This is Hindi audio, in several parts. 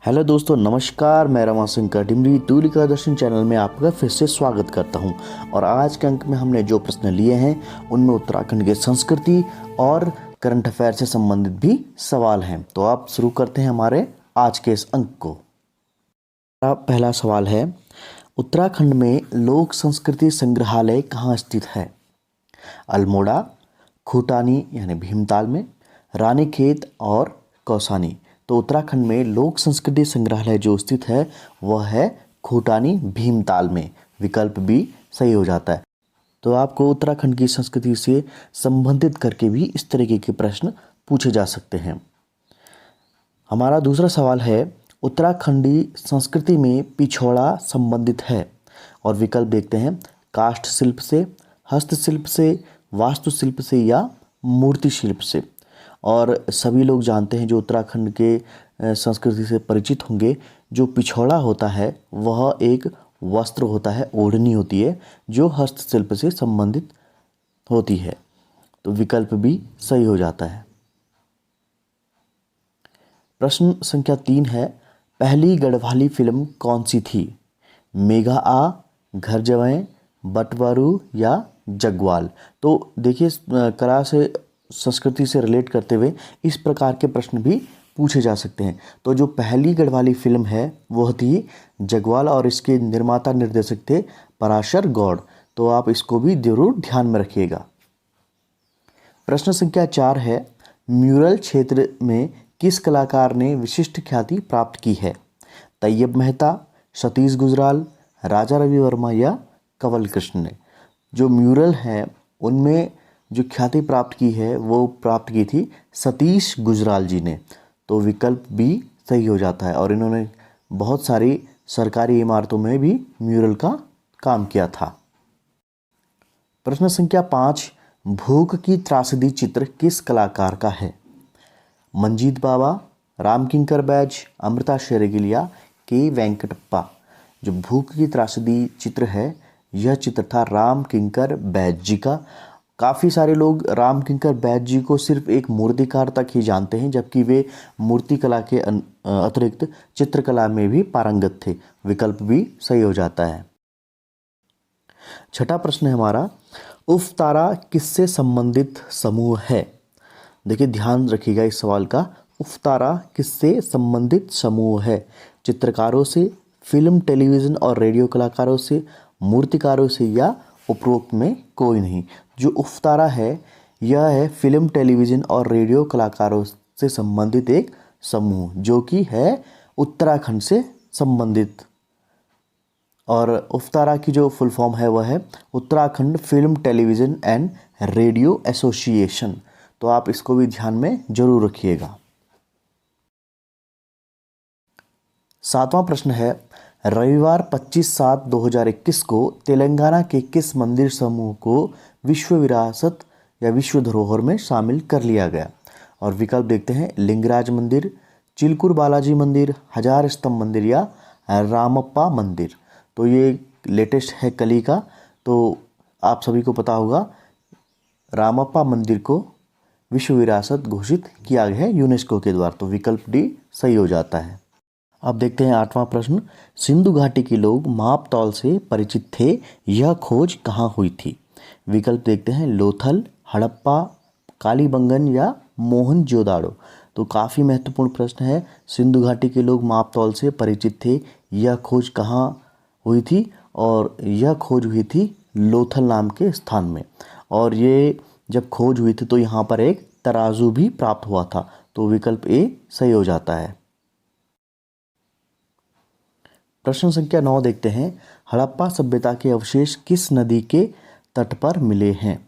हेलो दोस्तों, नमस्कार। मैं रमाशंकर डिमरी तूलिका दर्शन चैनल में आपका फिर से स्वागत करता हूं। और आज के अंक में हमने जो प्रश्न लिए हैं उनमें उत्तराखंड की संस्कृति और करंट अफेयर से संबंधित भी सवाल हैं। तो आप शुरू करते हैं हमारे आज के इस अंक को। पहला सवाल है, उत्तराखंड में लोक संस्कृति संग्रहालय कहाँ स्थित है? अल्मोड़ा, खूटानी यानी भीमताल में, रानीखेत और कौसानी। तो उत्तराखंड में लोक संस्कृति संग्रहालय जो स्थित है वह है खूटानी भीमताल में। विकल्प बी सही हो जाता है। तो आपको उत्तराखंड की संस्कृति से संबंधित करके भी इस तरीके के प्रश्न पूछे जा सकते हैं। हमारा दूसरा सवाल है, उत्तराखंडी संस्कृति में पिछोड़ा संबंधित है? और विकल्प देखते हैं, काष्ठ शिल्प से, हस्तशिल्प से, वास्तुशिल्प से या मूर्ति शिल्प से। और सभी लोग जानते हैं जो उत्तराखंड के संस्कृति से परिचित होंगे, जो पिछोड़ा होता है वह एक वस्त्र होता है, ओढ़नी होती है जो हस्तशिल्प से संबंधित होती है। तो विकल्प भी सही हो जाता है। प्रश्न संख्या 3 है, पहली गढ़वाली फिल्म कौन सी थी? मेघा आ, घर जवाएं, बटवारू या जगवाल। तो देखिए, कला से संस्कृति से रिलेट करते हुए इस प्रकार के प्रश्न भी पूछे जा सकते हैं। तो जो पहली गढ़वाली फिल्म है वह थी जगवाल और इसके निर्माता निर्देशक थे पराशर गौड़। तो आप इसको भी जरूर ध्यान में रखिएगा। प्रश्न संख्या 4 है, म्यूरल क्षेत्र में किस कलाकार ने विशिष्ट ख्याति प्राप्त की है? तैयब मेहता, सतीश गुजराल, राजा रवि वर्मा या कंवल कृष्ण ने। जो म्यूरल हैं उनमें जो ख्याति प्राप्त की है वो प्राप्त की थी सतीश गुजराल जी ने। तो विकल्प बी सही हो जाता है। और इन्होंने बहुत सारी सरकारी इमारतों में भी म्यूरल का काम किया था। प्रश्न संख्या 5, भूख की त्रासदी चित्र किस कलाकार का है? मंजीत बावा, रामकिंकर बैज, अमृता शेरगिल या के वेंकटप्पा। जो भूख की त्रासदी चित्र है यह चित्र था रामकिंकर बैज जी का। काफ़ी सारे लोग रामकिंकर बैज जी को सिर्फ एक मूर्तिकार तक ही जानते हैं, जबकि वे मूर्तिकला के अतिरिक्त चित्रकला में भी पारंगत थे। विकल्प भी सही हो जाता है। छठा प्रश्न है हमारा, उफ्तारा किससे संबंधित समूह है? देखिए, ध्यान रखिएगा इस सवाल का। उफ्तारा किससे संबंधित समूह है? चित्रकारों से, फिल्म, टेलीविज़न और रेडियो कलाकारों से, मूर्तिकारों से या उपरोक्त में कोई नहीं। जो उफ्तारा है यह है फिल्म, टेलीविज़न और रेडियो कलाकारों से संबंधित एक समूह जो कि है उत्तराखंड से संबंधित। और उफ्तारा की जो फुल फॉर्म है वह है Uttarakhand film, television and radio association. तो आप इसको भी ध्यान में जरूर रखिएगा। 7वां प्रश्न है, रविवार 25/7/2021 को तेलंगाना के किस मंदिर समूह को विश्व विरासत या विश्व धरोहर में शामिल कर लिया गया? और विकल्प देखते हैं, लिंगराज मंदिर, चिलकुर बालाजी मंदिर, हजार स्तंभ मंदिर या रामप्पा मंदिर। तो ये लेटेस्ट है कली का। तो आप सभी को पता होगा रामप्पा मंदिर को विश्व विरासत घोषित किया गया है यूनेस्को के द्वारा। तो विकल्प डी सही हो जाता है। अब देखते हैं 8वां प्रश्न, सिंधु घाटी के लोग माप तौल से परिचित थे, यह खोज कहाँ हुई थी? विकल्प देखते हैं, लोथल, हड़प्पा, कालीबंगन या मोहनजोदाड़ो। तो काफ़ी महत्वपूर्ण प्रश्न है। सिंधु घाटी के लोग माप तौल से परिचित थे, यह खोज कहाँ हुई थी? और यह खोज हुई थी लोथल नाम के स्थान में। और ये जब खोज हुई थी तो यहाँ पर एक तराजू भी प्राप्त हुआ था। तो विकल्प ए सही हो जाता है। प्रश्न संख्या 9 देखते हैं, हड़प्पा सभ्यता के अवशेष किस नदी के तट पर मिले हैं?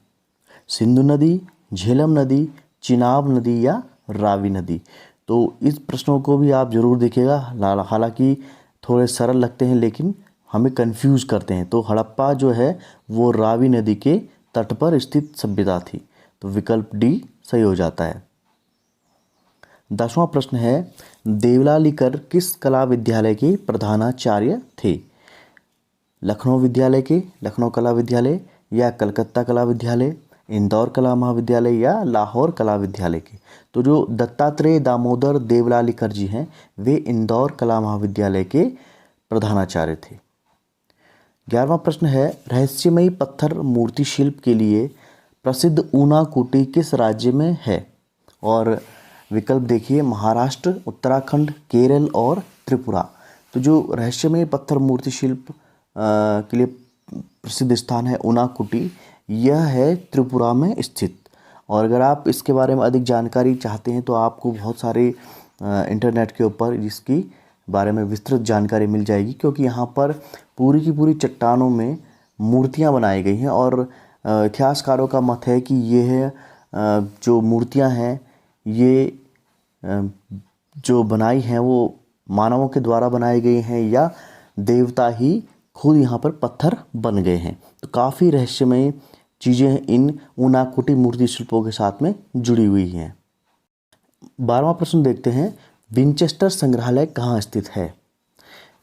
सिंधु नदी, झेलम नदी, चिनाब नदी या रावी नदी। तो इस प्रश्नों को भी आप जरूर देखिएगा। हालांकि थोड़े सरल लगते हैं लेकिन हमें कंफ्यूज करते हैं। तो हड़प्पा जो है वो रावी नदी के तट पर स्थित सभ्यता थी। तो विकल्प डी सही हो जाता है। 10वां प्रश्न है, देवलालीकर किस कला विद्यालय के प्रधानाचार्य थे? लखनऊ विद्यालय के, लखनऊ कला विद्यालय या कलकत्ता कला विद्यालय, इंदौर कला महाविद्यालय या लाहौर कला विद्यालय के? तो जो दत्तात्रेय दामोदर देवलालीकर जी हैं वे इंदौर कला महाविद्यालय के प्रधानाचार्य थे। 11वां प्रश्न है, रहस्यमयी पत्थर मूर्ति शिल्प के लिए प्रसिद्ध ऊनाकुटी किस राज्य में है? और विकल्प देखिए, महाराष्ट्र, उत्तराखंड, केरल और त्रिपुरा। तो जो रहस्यमय पत्थर मूर्ति शिल्प के लिए प्रसिद्ध स्थान है ऊनाकुटी, यह है त्रिपुरा में स्थित। और अगर आप इसके बारे में अधिक जानकारी चाहते हैं तो आपको बहुत सारे इंटरनेट के ऊपर इसकी बारे में विस्तृत जानकारी मिल जाएगी, क्योंकि यहाँ पर पूरी की पूरी चट्टानों में मूर्तियाँ बनाई गई हैं और इतिहासकारों का मत है कि ये जो मूर्तियाँ हैं ये जो बनाई हैं वो मानवों के द्वारा बनाई गई हैं या देवता ही खुद यहाँ पर पत्थर बन गए हैं। तो काफ़ी रहस्यमय चीज़ें इन ऊनाकुटी मूर्ति शिल्पों के साथ में जुड़ी हुई हैं। 12वां प्रश्न देखते हैं, विंचेस्टर संग्रहालय कहाँ स्थित है?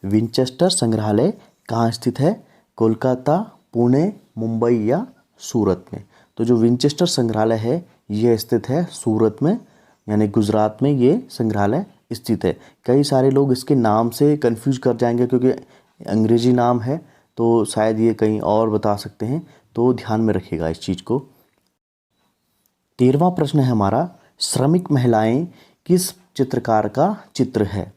विंचेस्टर संग्रहालय कहाँ स्थित है? कोलकाता, पुणे, मुंबई या सूरत में? तो जो विंचेस्टर संग्रहालय है यह स्थित है सूरत में, यानी गुजरात में ये संग्रहालय स्थित है। कई सारे लोग इसके नाम से कंफ्यूज कर जाएंगे क्योंकि अंग्रेजी नाम है, तो शायद ये कहीं और बता सकते हैं, तो ध्यान में रखिएगा इस चीज़ को। 13वां प्रश्न है हमारा, श्रमिक महिलाएं किस चित्रकार का चित्र है?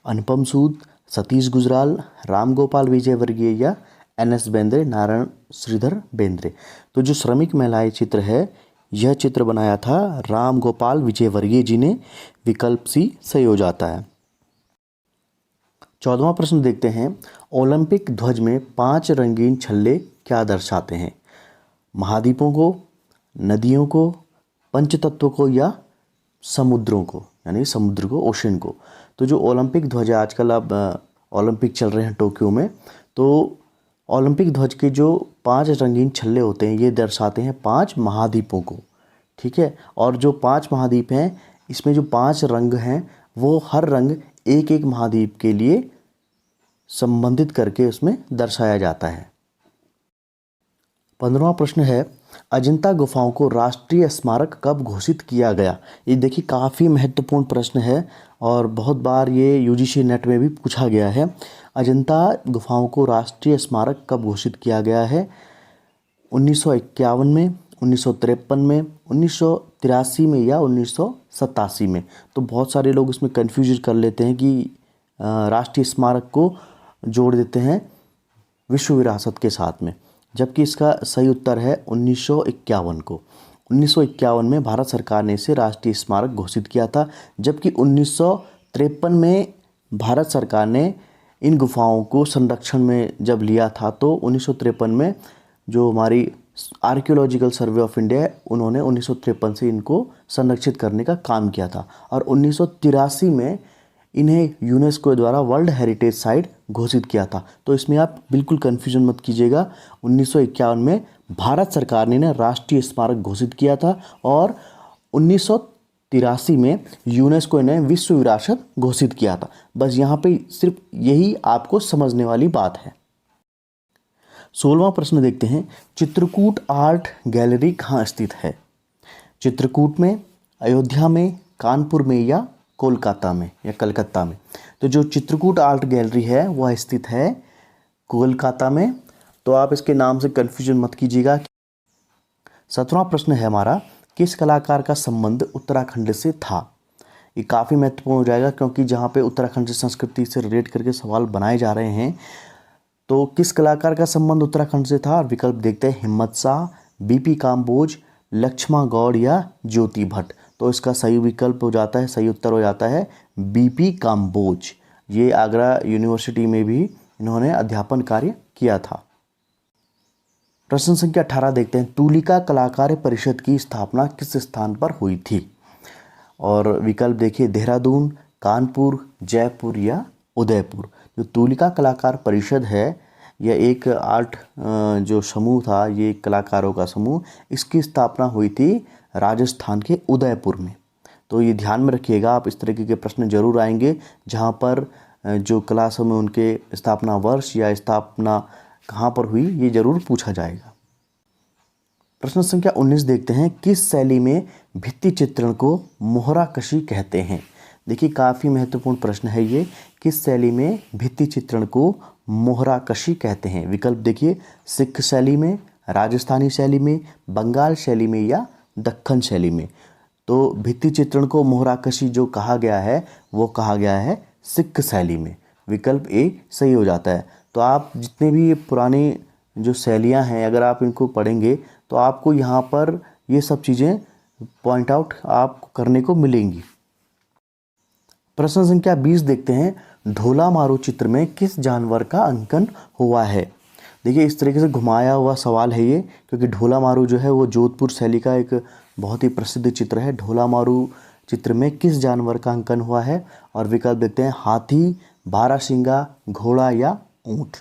अनुपम सूद, सतीश गुजराल, राम गोपाल विजयवर्गीय या NS बेंद्रे, नारायण श्रीधर बेंद्रे? तो जो श्रमिक महिलाएं चित्र है यह चित्र बनाया था राम गोपाल विजयवर्गीय जी ने। विकल्प सी सही हो जाता है। 14वां प्रश्न देखते हैं, ओलंपिक ध्वज में 5 रंगीन छल्ले क्या दर्शाते हैं? महाद्वीपों को, नदियों को, पंचतत्वों को या समुद्रों को, यानी समुद्र को, ओशन को? तो जो ओलंपिक ध्वज है, आजकल अब ओलंपिक चल रहे हैं टोक्यो में, तो ओलंपिक ध्वज के जो 5 रंगीन छल्ले होते हैं ये दर्शाते हैं 5 महाद्वीपों को, ठीक है। और जो 5 महाद्वीप हैं इसमें जो 5 रंग हैं वो हर रंग एक एक महाद्वीप के लिए संबंधित करके उसमें दर्शाया जाता है। 15वां प्रश्न है, अजंता गुफाओं को राष्ट्रीय स्मारक कब घोषित किया गया? ये देखिए काफ़ी महत्वपूर्ण प्रश्न है और बहुत बार ये UGC नेट में भी पूछा गया है। अजंता गुफाओं को राष्ट्रीय स्मारक कब घोषित किया गया है? 1951 में, 1953 में, 1983 में या 1987 में? तो बहुत सारे लोग इसमें कन्फ्यूज कर लेते हैं कि राष्ट्रीय स्मारक को जोड़ देते हैं विश्व विरासत के साथ में, जबकि इसका सही उत्तर है 1951 को। 1951 में भारत सरकार ने इसे राष्ट्रीय स्मारक घोषित किया था, जबकि 1953 में भारत सरकार ने इन गुफाओं को संरक्षण में जब लिया था तो 1953 में जो हमारी आर्कियोलॉजिकल सर्वे ऑफ इंडिया है उन्होंने 1953 से इनको संरक्षित करने का काम किया था और 1983 में इन्हें यूनेस्को द्वारा वर्ल्ड हेरिटेज साइट घोषित किया था। तो इसमें आप बिल्कुल कन्फ्यूजन मत कीजिएगा। 1951 में भारत सरकार ने राष्ट्रीय स्मारक घोषित किया था और 1983 में यूनेस्को ने विश्व विरासत घोषित किया था। बस यहाँ पे सिर्फ यही आपको समझने वाली बात है। 16वां प्रश्न देखते हैं, चित्रकूट आर्ट गैलरी कहाँ स्थित है? चित्रकूट में, अयोध्या में, कानपुर में या कोलकाता में या कलकत्ता में? तो जो चित्रकूट आर्ट गैलरी है वह स्थित है कोलकाता में। तो आप इसके नाम से कन्फ्यूजन मत कीजिएगा। 17वां प्रश्न है हमारा, किस कलाकार का संबंध उत्तराखंड से था? ये काफ़ी महत्वपूर्ण हो जाएगा क्योंकि जहाँ पे उत्तराखंड से संस्कृति से रिलेट करके सवाल बनाए जा रहे हैं। तो किस कलाकार का संबंध उत्तराखंड से था? विकल्प देखते हैं, हिम्मत शाह, BP काम्बोज, लक्ष्मा गौड़ या ज्योति भट्ट? तो इसका सही विकल्प हो जाता है, सही उत्तर हो जाता है BP काम्बोज। ये आगरा यूनिवर्सिटी में भी इन्होंने अध्यापन कार्य किया था। प्रश्न संख्या 18 देखते हैं, तुलिका कलाकार परिषद की स्थापना किस स्थान पर हुई थी? और विकल्प देखिए, देहरादून, कानपुर, जयपुर या उदयपुर? जो तुलिका कलाकार परिषद है यह एक आर्ट जो समूह था, ये कलाकारों का समूह, इसकी स्थापना हुई थी राजस्थान के उदयपुर में। तो ये ध्यान में रखिएगा, आप इस तरीके के प्रश्न जरूर आएंगे जहाँ पर जो कला समूह उनके स्थापना वर्ष या स्थापना कहाँ पर हुई ये जरूर पूछा जाएगा। प्रश्न संख्या 19 देखते हैं, किस शैली में भित्ति चित्रण को मोहरा कशी कहते हैं। देखिए काफ़ी महत्वपूर्ण प्रश्न है ये, किस शैली में भित्ति चित्रण को मोहरा कशी कहते हैं। विकल्प देखिए, सिख शैली में, राजस्थानी शैली में, बंगाल शैली में या दक्खन शैली में। तो भित्ति चित्रण को मोहरा कशी जो कहा गया है वो कहा गया है सिख शैली में। विकल्प ए सही हो जाता है। तो आप जितने भी पुरानी जो शैलियाँ हैं अगर आप इनको पढ़ेंगे तो आपको यहाँ पर ये सब चीज़ें पॉइंट आउट आपको करने को मिलेंगी। प्रश्न संख्या 20 देखते हैं, ढोला मारू चित्र में किस जानवर का अंकन हुआ है। देखिए इस तरीके से घुमाया हुआ सवाल है ये, क्योंकि ढोला मारू जो है वो जोधपुर शैली का एक बहुत ही प्रसिद्ध चित्र है। ढोला मारू चित्र में किस जानवर का अंकन हुआ है, और विकल्प देखते हैं, हाथी, बारहसिंगा, घोड़ा या ऊँट।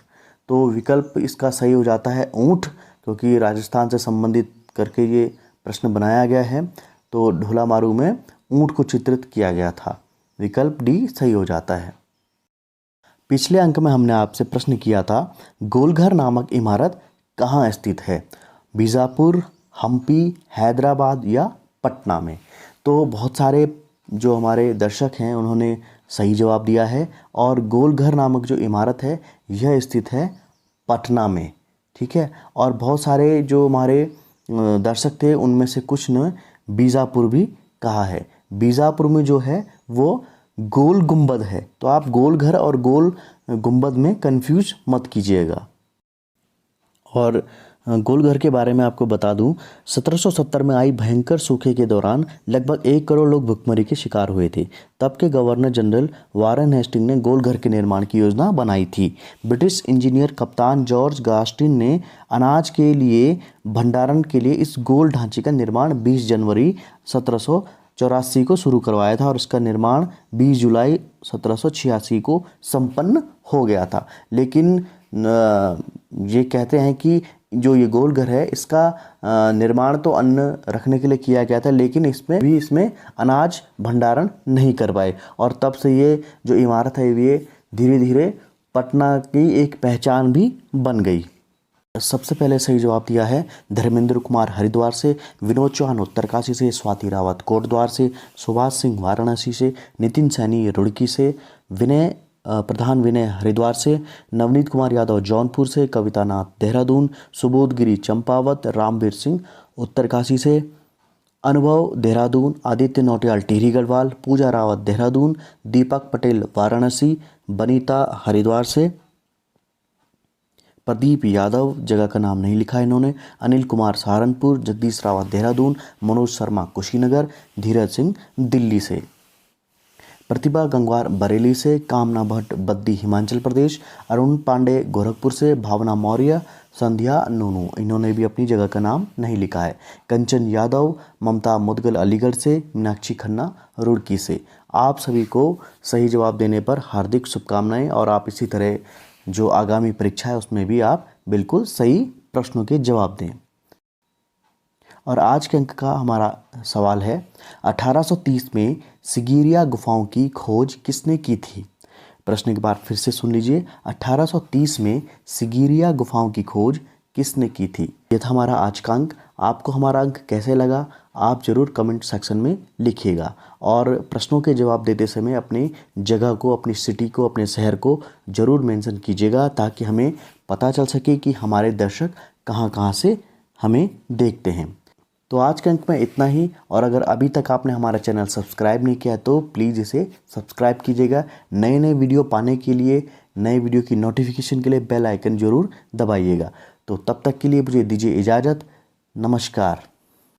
तो विकल्प इसका सही हो जाता है ऊँट, क्योंकि राजस्थान से संबंधित करके ये प्रश्न बनाया गया है। तो ढोला मारू में ऊँट को चित्रित किया गया था। विकल्प डी सही हो जाता है। पिछले अंक में हमने आपसे प्रश्न किया था, गोलघर नामक इमारत कहाँ स्थित है। बीजापुर, हम्पी, हैदराबाद या पटना में। तो बहुत सारे जो हमारे दर्शक हैं उन्होंने सही जवाब दिया है, और गोलघर नामक जो इमारत है यह स्थित है पटना में। ठीक है, और बहुत सारे जो हमारे दर्शक थे उनमें से कुछ ने बीजापुर भी कहा है। बीजापुर में जो है वो गोल गुंबद है, तो आप गोल घर और गोल गुंबद में कंफ्यूज मत कीजिएगा। और गोल घर के बारे में आपको बता दूं, 1770 में आई भयंकर सूखे के दौरान लगभग 1 करोड़ लोग भुखमरी के शिकार हुए थे। तब के गवर्नर जनरल वारेन हेस्टिंग ने गोल घर के निर्माण की योजना बनाई थी। ब्रिटिश इंजीनियर कप्तान जॉर्ज गास्टिन ने अनाज के लिए भंडारण के लिए इस गोल ढांचे का निर्माण 20 जनवरी 1784 को शुरू करवाया था, और इसका निर्माण 20 जुलाई 1786 को संपन्न हो गया था। लेकिन ये कहते हैं कि जो ये गोल घर है इसका निर्माण तो अन्न रखने के लिए किया गया था, लेकिन इसमें अनाज भंडारण नहीं कर पाए, और तब से ये जो इमारत है ये धीरे धीरे पटना की एक पहचान भी बन गई। सबसे पहले सही जवाब दिया है धर्मेंद्र कुमार हरिद्वार से, विनोद चौहान उत्तरकाशी से, स्वाति रावत कोटद्वार से, सुभाष सिंह वाराणसी से, नितिन सैनी रुड़की से, प्रधान विनय हरिद्वार से, नवनीत कुमार यादव जौनपुर से, कविता नाथ देहरादून, सुबोध गिरी चंपावत, रामवीर सिंह उत्तरकाशी से, अनुभव देहरादून, आदित्य नौटियाल टिहरी गढ़वाल, पूजा रावत देहरादून, दीपक पटेल वाराणसी, बनीता हरिद्वार से, प्रदीप यादव जगह का नाम नहीं लिखा इन्होंने, अनिल कुमार सहारनपुर, जगदीश रावत देहरादून, मनोज शर्मा कुशीनगर, धीरज सिंह दिल्ली से, प्रतिभा गंगवार बरेली से, कामना भट्ट बद्दी हिमाचल प्रदेश, अरुण पांडे गोरखपुर से, भावना मौर्य, संध्या नूनू इन्होंने भी अपनी जगह का नाम नहीं लिखा है, कंचन यादव, ममता मुदगल अलीगढ़ से, मीनाक्षी खन्ना रुड़की से। आप सभी को सही जवाब देने पर हार्दिक शुभकामनाएं, और आप इसी तरह जो आगामी परीक्षा है उसमें भी आप बिल्कुल सही प्रश्नों के जवाब दें। और आज के अंक का हमारा सवाल है, 1830 में सिगिरिया गुफाओं की खोज किसने की थी। प्रश्न के बाद फिर से सुन लीजिए, 1830 में सिगिरिया गुफाओं की खोज किसने की थी। ये था हमारा आज का अंक। आपको हमारा अंक कैसे लगा आप ज़रूर कमेंट सेक्शन में लिखिएगा, और प्रश्नों के जवाब देते समय अपनी जगह को, अपनी सिटी को, अपने शहर को ज़रूर मेंशन कीजिएगा, ताकि हमें पता चल सके कि हमारे दर्शक कहाँ कहाँ से हमें देखते हैं। तो आज के अंक में इतना ही, और अगर अभी तक आपने हमारा चैनल सब्सक्राइब नहीं किया तो प्लीज़ इसे सब्सक्राइब कीजिएगा। नए नए वीडियो पाने के लिए, नए वीडियो की नोटिफिकेशन के लिए बेल आइकन ज़रूर दबाइएगा। तो तब तक के लिए मुझे दीजिए इजाज़त। नमस्कार।